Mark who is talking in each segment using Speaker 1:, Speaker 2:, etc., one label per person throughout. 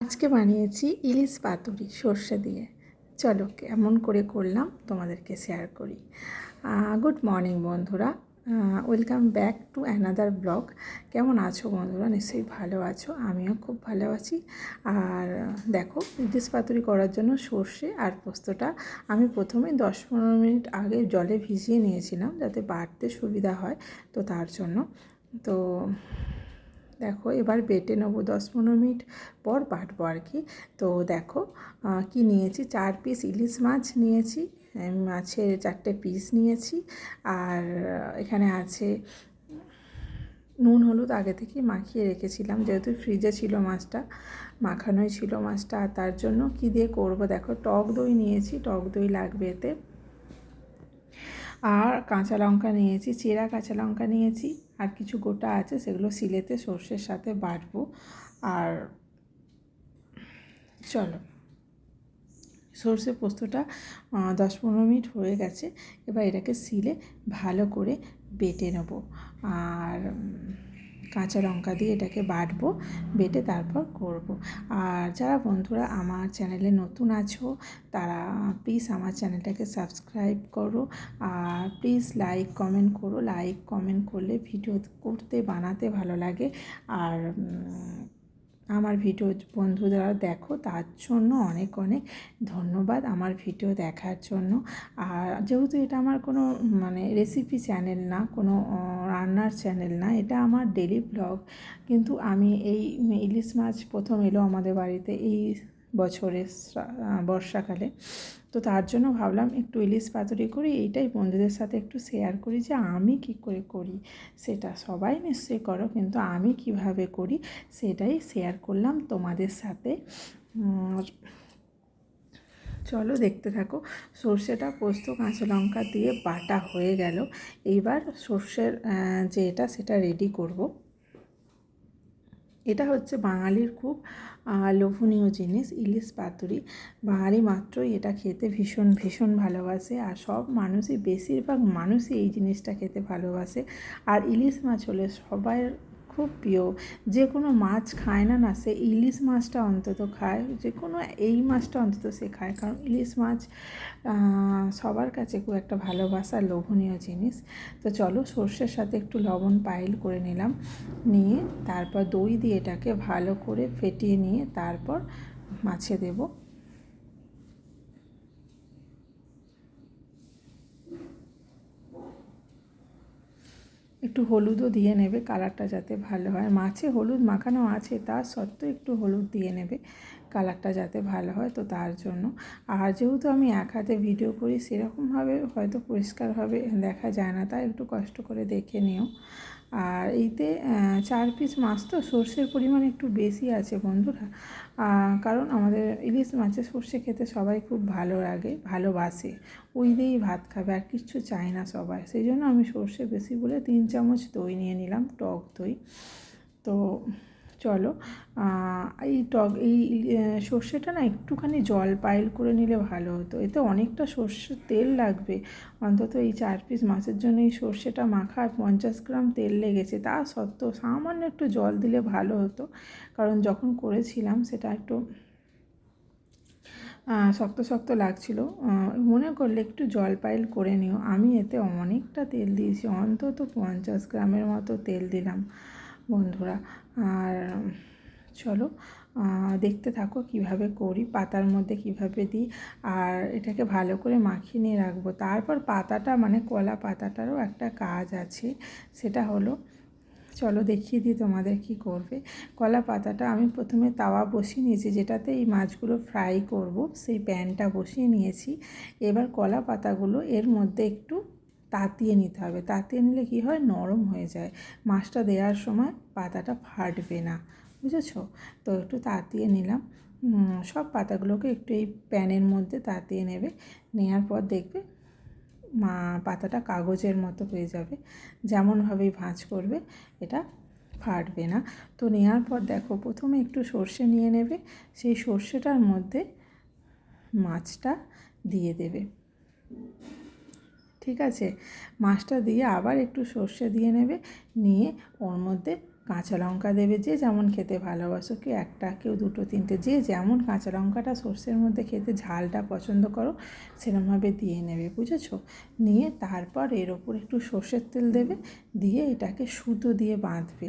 Speaker 1: আজকে বানিয়েছি ইলিশ পাতুরি সর্ষে দিয়ে। চলো কেমন করে করলাম তোমাদেরকে শেয়ার করি। গুড মর্নিং বন্ধুরা, welcome back to another blog. কেমন আছো বন্ধুরা? নিশ্চয়ই ভালো আছো, আমিও খুব ভালো আছি। আর দেখো, ইলিশ পাতুরি করার জন্য সর্ষে আর পোস্তটা আমি প্রথমে 10-15 মিনিট আগে জলে ভিজিয়ে নিয়েছিলাম যাতে বাটতে সুবিধা হয়, তো তার জন্য। তো দেখো এবার বেটে নেবো, 10-15 মিনিট পর বাটবো আর কি। তো দেখো কি নিয়েছি, 4 পিস ইলিশ মাছ নিয়েছি, মাছের 4টে পিস নিয়েছি। আর এখানে আছে নুন হলুদ আগে থেকে মাখিয়ে রেখেছিলাম, যেহেতু ফ্রিজে ছিল মাছটা, মাখানোই ছিল মাছটা। আর তার জন্য কি দিয়ে করব, দেখো টক দই নিয়েছি, টক দই লাগবে এতে। আর কাঁচা লঙ্কা নিয়েছি, চেরা কাঁচা লঙ্কা নিয়েছি, আর কিছু গোটা আছে সেগুলো শিলেতে সর্ষের সাথে বাটবো। আর চলো, সর্ষে পোস্তটা 10-15 মিনিট হয়ে গেছে, এবার এটাকে শিলে ভালো করে বেটে নেব। আর কাঁচা লঙ্কা দিয়ে এটাকে বাটবো, বেটে তারপর করব। আর যারা বন্ধুরা আমার চ্যানেলে নতুন আছো তারা প্লিজ আমার চ্যানেলটাকে সাবস্ক্রাইব করো। আর প্লিজ লাইক কমেন্ট করো, লাইক কমেন্ট করলে ভিডিও করতে বানাতে ভালো লাগে। আর আমার ভিডিও বন্ধুরা দেখো তার জন্য অনেক অনেক ধন্যবাদ আমার ভিডিও দেখার জন্য। আর যেহেতু এটা আমার কোনো রেসিপি চ্যানেল না, কোনো রান্নার চ্যানেল না, এটা আমার ডেলি ব্লগ। কিন্তু আমি এই ইলিশ মাছ প্রথম এলো আমাদের বাড়িতে এই বছরের বর্ষাকালে, তো তার জন্য ভাবলাম একটু ইলিশ পাতুরি করি, এইটাই বন্ধুদের সাথে একটু শেয়ার করি যে আমি কি করে করি। সেটা সবাই নিশ্চয়ই করো, কিন্তু আমি কিভাবে করি সেটাই শেয়ার করলাম তোমাদের সাথে। চলো দেখতে থাকো। সর্ষেটা পোস্ত কাঁচা লঙ্কা দিয়ে বাটা হয়ে গেল, এইবার সর্ষের যে সেটা রেডি করব। এটা হচ্ছে বাঙালির খুব লোভনীয় জিনিস, ইলিশ পাতুরি। বাঙালি মাত্রই এটা খেতে ভীষণ ভীষণ ভালোবাসে, আর সব মানুষই, বেশিরভাগ মানুষই এই জিনিসটা খেতে ভালোবাসে। আর ইলিশ মাছ হলে সবাই খুব প্রিয়। যে কোনো মাছ খায় না না, সে ইলিশ মাছটা অন্তত খায়, যে কোনো এই মাছটা অন্তত সে খায়, কারণ ইলিশ মাছ সবার কাছে খুব একটা ভালোবাসার লোভনীয় জিনিস। তো চলো, সর্ষের সাথে একটু লবণ পাইল করে নিলাম, নিয়ে তারপর দই দিয়ে এটাকে ভালো করে ফেটিয়ে নিয়ে তারপর মাছে দেব। একটু হলুদও দিয়ে নেবে, কালারটা যাতে ভালো হয়। মাছে হলুদ মাখানো আছে, তা সত্ত্বেও একটু হলুদ দিয়ে নেবে, কালারটা যাতে ভালো হয়, তো তার জন্য। আর যেহেতু আমি এক হাতে ভিডিও করি, সেরকমভাবে হয়তো পরিষ্কারভাবে দেখা যায় না, তাই একটু কষ্ট করে দেখে নিও। আর এইতে 4 পিস মাছ, তো সর্ষের পরিমাণ একটু বেশি আছে বন্ধুরা, কারণ আমাদের ইলিশ মাছের সর্ষে খেতে সবাই খুব ভালো লাগে, ভালোবাসে, ওই দিয়েই ভাত খাবে, আর কিচ্ছু চায় না সবাই। সেই জন্য আমি সর্ষে বেশি বলে 3 চামচ দই নিয়ে নিলাম, টক দই। তো চলো, এই সর্ষেটা না একটুখানি জল পাইল করে নিলে ভালো হতো, এতে অনেকটা সর্ষের তেল লাগবে। অন্তত এই 4 পিস মাছের জন্য এই সর্ষেটা মাখায় 50 গ্রাম তেল লেগেছে, তা সত্ত্বেও সামান্য একটু জল দিলে ভালো হতো, কারণ যখন করেছিলাম সেটা একটু শক্ত শক্ত লাগছিল। মনে করলে একটু জল পাইল করে নিও। আমি এতে অনেকটা তেল দিয়েছি, অন্তত 50 গ্রামের মতো তেল দিলাম বন্ধুরা। আর চলো দেখতে থাকো কিভাবে করি, পাতার মধ্যে কিভাবে দিই, আর এটাকে ভালো করে মাখিয়ে নিয়ে রাখবো। তারপর পাতাটা কলা পাতাটারও একটা কাজ আছে, সেটা হলো, চলো দেখিয়ে দিই তোমাদের কি করবে। কলা পাতাটা আমি প্রথমে তাওয়া বসিয়ে নিয়েছি, যেটাতে এই মাছগুলো ফ্রাই করব, সেই প্যানটা বসিয়ে নিয়েছি। এবার কলা পাতাগুলো এর মধ্যে একটু তাতিয়ে নিতে হবে, তাতিয়ে নিলে কি হয়, নরম হয়ে যায়, মাছটা দেওয়ার সময় পাতাটা ফাটবে না, বুঝেছো? তো একটু তাতিয়ে নিলাম। সব পাতাগুলোকে একটু এই প্যানের মধ্যে তাতিয়ে নেবে, নেওয়ার পর দেখবে পাতাটা কাগজের মতো হয়ে যাবে, যেমনভাবেই ভাঁজ করবে এটা ফাটবে না। তো নেওয়ার পর দেখো, প্রথমে একটু সর্ষে নিয়ে নেবে, সেই সর্ষেটার মধ্যে মাছটা দিয়ে দেবে, ঠিক আছে? মাছটা দিয়ে আবার একটু সর্ষে দিয়ে নেবে, নিয়ে ওর মধ্যে কাঁচা লঙ্কা দেবে, যে যেমন খেতে ভালোবাসো, কেউ একটা, কেউ দুটো তিনটে, যে যেমন কাঁচা লঙ্কাটা সর্ষের মধ্যে খেতে ঝালটা পছন্দ করো সেরকমভাবে দিয়ে নেবে, বুঝেছো? নিয়ে তারপর এর ওপর একটু সর্ষের তেল দেবে, দিয়ে এটাকে সুতো দিয়ে বাঁধবে,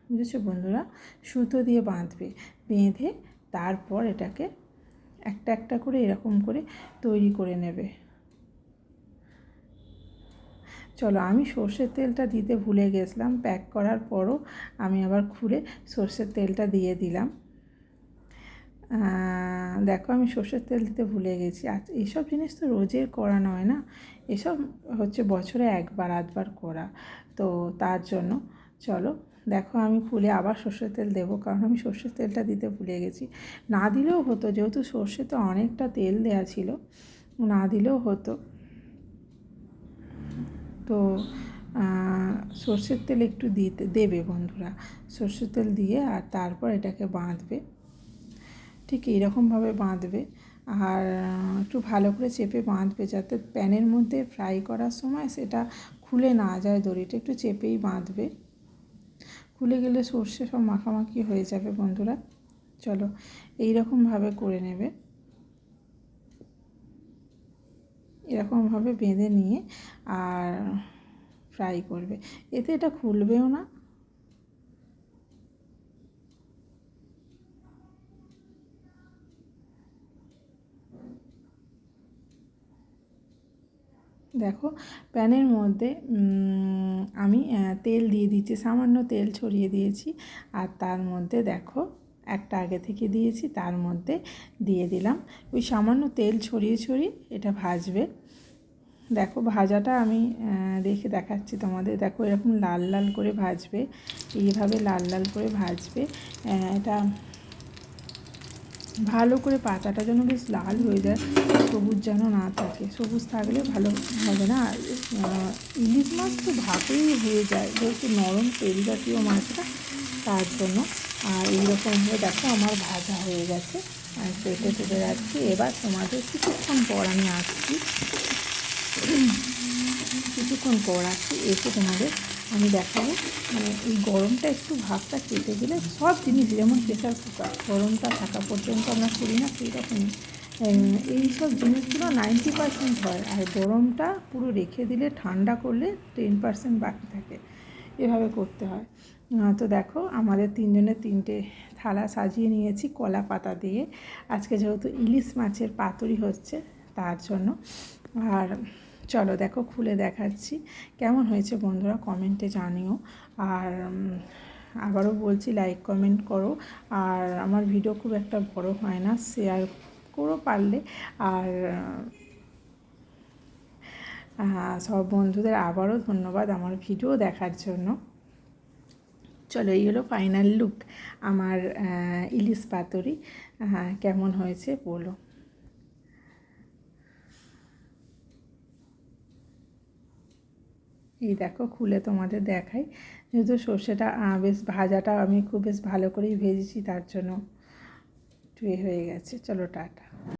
Speaker 1: বুঝেছো বন্ধুরা? সুতো দিয়ে বাঁধবে, বেঁধে তারপর এটাকে একটা একটা করে এরকম করে তৈরি করে নেবে। চলো, আমি সর্ষের তেলটা দিতে ভুলে গেছিলাম, প্যাক করার পরও আমি আবার খুলে সর্ষের তেলটা দিয়ে দিলাম। দেখো, আমি সর্ষের তেল দিতে ভুলে গেছি। আচ্ছা, এইসব জিনিস তো রোজের করা নয় না, এসব হচ্ছে বছরে একবার আধবার করা, তো তার জন্য চলো দেখো আমি খুলে আবার সর্ষের তেল দেবো, কারণ আমি সর্ষের তেলটা দিতে ভুলে গেছি। না দিলেও হতো, যেহেতু সর্ষেতে অনেকটা তেল দেওয়া ছিল, না দিলেও হতো। তো সর্ষের তেল একটু দেবে বন্ধুরা, সর্ষের তেল দিয়ে আর তারপর এটাকে বাঁধবে, ঠিক এইরকমভাবে বাঁধবে। আর একটু ভালো করে চেপে বাঁধবে, যাতে প্যানের মধ্যে ফ্রাই করার সময় সেটা খুলে না যায়, দড়িটা একটু চেপেই বাঁধবে, খুলে গেলে সর্ষে সব মাখামাখি হয়ে যাবে বন্ধুরা। চলো, এইরকমভাবে করে নেবে, এরকমভাবে বেঁধে নিয়ে আর ফ্রাই করবে, এতে এটা খুলবেও না। দেখো, প্যানের মধ্যে আমি তেল দিয়ে দিচ্ছি, সামান্য তেল ছড়িয়ে দিয়েছি, আর তার মধ্যে দেখো একটা আগে থেকে দিয়েছি, তার মধ্যে দিয়ে দিলাম, ওই সামান্য তেল ছড়িয়ে ছড়িয়ে এটা ভাজবে। দেখো ভাজাটা আমি দেখাচ্ছি তোমাদের, দেখো এরকম লাল লাল করে ভাজবে, এইভাবে লাল লাল করে ভাজবে। এটা ভালো করে পাতাটা যেন বেশ লাল হয়ে যায়, সবুজ যেন না থাকে, সবুজ থাকলে ভালো হবে না। ইলিশ মাছ তো ভাবেই হয়ে যায়, যেহেতু নরম তেল জাতীয় মাছটা, তার জন্য। আর এইরকমভাবে দেখো আমার ভাজা হয়ে গেছে, আর প্লেটে তুলে রাখছি। এবার তোমাদের কিছুক্ষণ পর আমি আসছি, কিছুক্ষণ পর আসছি, এসে তোমাদের আমি দেখাবো। মানে এই গরমটা একটু ভাবটা কেটে গেলে সব জিনিস, যেমন প্রেশার কুকার গরমটা থাকা পর্যন্ত আমরা করি না, সেই রকমই এইসব জিনিসগুলো 90% হয়, আর গরমটা পুরো রেখে দিলে ঠান্ডা করলে 10% বাকি থাকে, এভাবে করতে হয়। তো দেখো আমাদের তিনজনের তিনটে থালা সাজিয়ে নিয়েছি কলা পাতা দিয়ে, আজকে যেহেতু ইলিশ মাছের পাতুরি হচ্ছে তার জন্য। আর চলো দেখো খুলে দেখাচ্ছি কেমন হয়েছে বন্ধুরা, কমেন্টে জানিও। আর আবারও বলছি, লাইক কমেন্ট করো, আর আমার ভিডিও খুব একটা বড় হয় না, শেয়ার করো পারলে। আর সব বন্ধুদের আবারও ধন্যবাদ আমার ভিডিও দেখার জন্য। চলো, এই হলো ফাইনাল লুক আমার ইলিশ পাতুরি, কেমন হয়েছে বলো। এই দেখো খুলে তোমাদের দেখাই, যেহেতু সর্ষেটা বেশ ভাজাটা আমি খুব বেশ ভালো করেই ভেজেছি, তার জন্য একটু হয়ে গেছে। চলো টাটা।